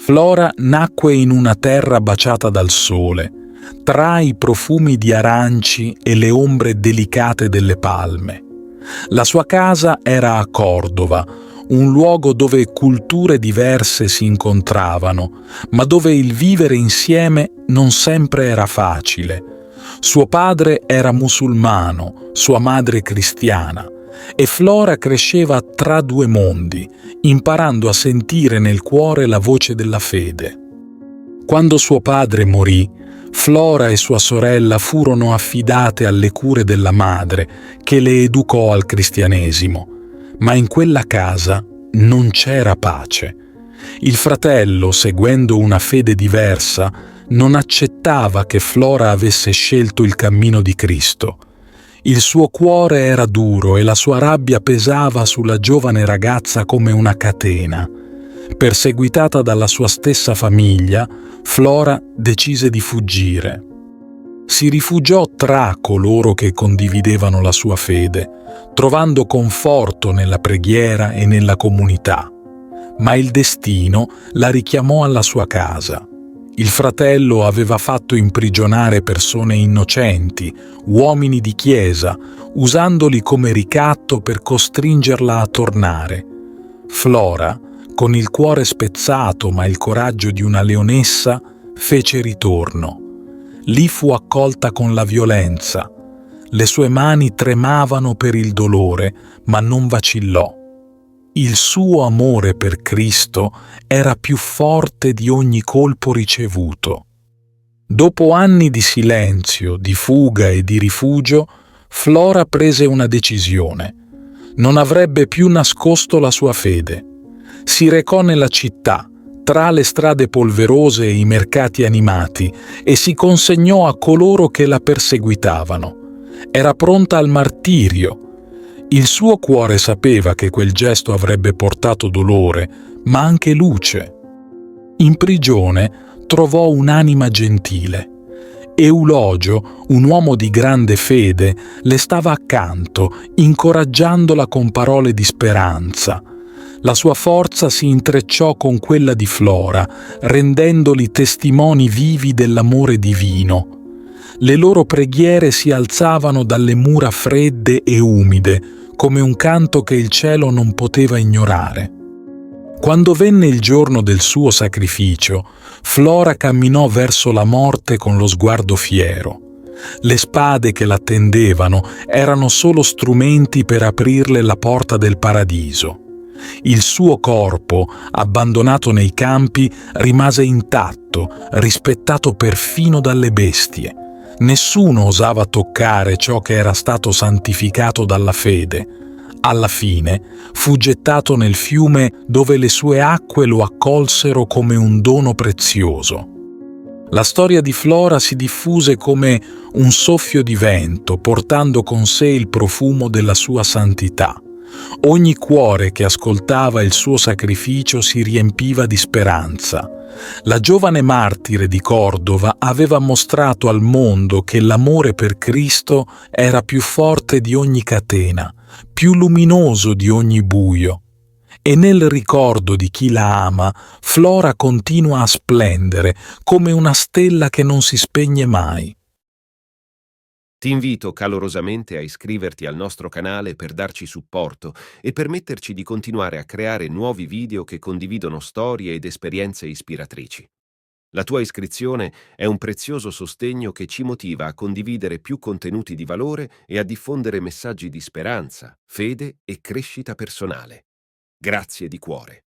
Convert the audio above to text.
Flora nacque in una terra baciata dal sole, tra i profumi di aranci e le ombre delicate delle palme. La sua casa era a Cordova, un luogo dove culture diverse si incontravano, ma dove il vivere insieme non sempre era facile. Suo padre era musulmano, sua madre cristiana, e Flora cresceva tra due mondi, imparando a sentire nel cuore la voce della fede. Quando suo padre morì, Flora e sua sorella furono affidate alle cure della madre, che le educò al cristianesimo. Ma in quella casa non c'era pace. Il fratello, seguendo una fede diversa, non accettava che Flora avesse scelto il cammino di Cristo. Il suo cuore era duro e la sua rabbia pesava sulla giovane ragazza come una catena. Perseguitata dalla sua stessa famiglia, Flora decise di fuggire. Si rifugiò tra coloro che condividevano la sua fede, trovando conforto nella preghiera e nella comunità. Ma il destino la richiamò alla sua casa. Il fratello aveva fatto imprigionare persone innocenti, uomini di chiesa, usandoli come ricatto per costringerla a tornare. Flora, con il cuore spezzato ma il coraggio di una leonessa, fece ritorno. Lì fu accolta con la violenza. Le sue mani tremavano per il dolore, ma non vacillò. Il suo amore per Cristo era più forte di ogni colpo ricevuto. Dopo anni di silenzio, di fuga e di rifugio, Flora prese una decisione. Non avrebbe più nascosto la sua fede. Si recò nella città, tra le strade polverose e i mercati animati, e si consegnò a coloro che la perseguitavano. Era pronta al martirio. Il suo cuore sapeva che quel gesto avrebbe portato dolore, ma anche luce. In prigione trovò un'anima gentile. Eulogio, un uomo di grande fede, le stava accanto, incoraggiandola con parole di speranza. La sua forza si intrecciò con quella di Flora, rendendoli testimoni vivi dell'amore divino. Le loro preghiere si alzavano dalle mura fredde e umide, come un canto che il cielo non poteva ignorare. Quando venne il giorno del suo sacrificio, Flora camminò verso la morte con lo sguardo fiero. Le spade che l'attendevano erano solo strumenti per aprirle la porta del paradiso. Il suo corpo, abbandonato nei campi, rimase intatto, rispettato perfino dalle bestie. Nessuno osava toccare ciò che era stato santificato dalla fede. Alla fine fu gettato nel fiume dove le sue acque lo accolsero come un dono prezioso. La storia di Flora si diffuse come un soffio di vento, portando con sé il profumo della sua santità. Ogni cuore che ascoltava il suo sacrificio si riempiva di speranza. La giovane martire di Cordova aveva mostrato al mondo che l'amore per Cristo era più forte di ogni catena, più luminoso di ogni buio. E nel ricordo di chi la ama, Flora continua a splendere come una stella che non si spegne mai. Ti invito calorosamente a iscriverti al nostro canale per darci supporto e permetterci di continuare a creare nuovi video che condividono storie ed esperienze ispiratrici. La tua iscrizione è un prezioso sostegno che ci motiva a condividere più contenuti di valore e a diffondere messaggi di speranza, fede e crescita personale. Grazie di cuore.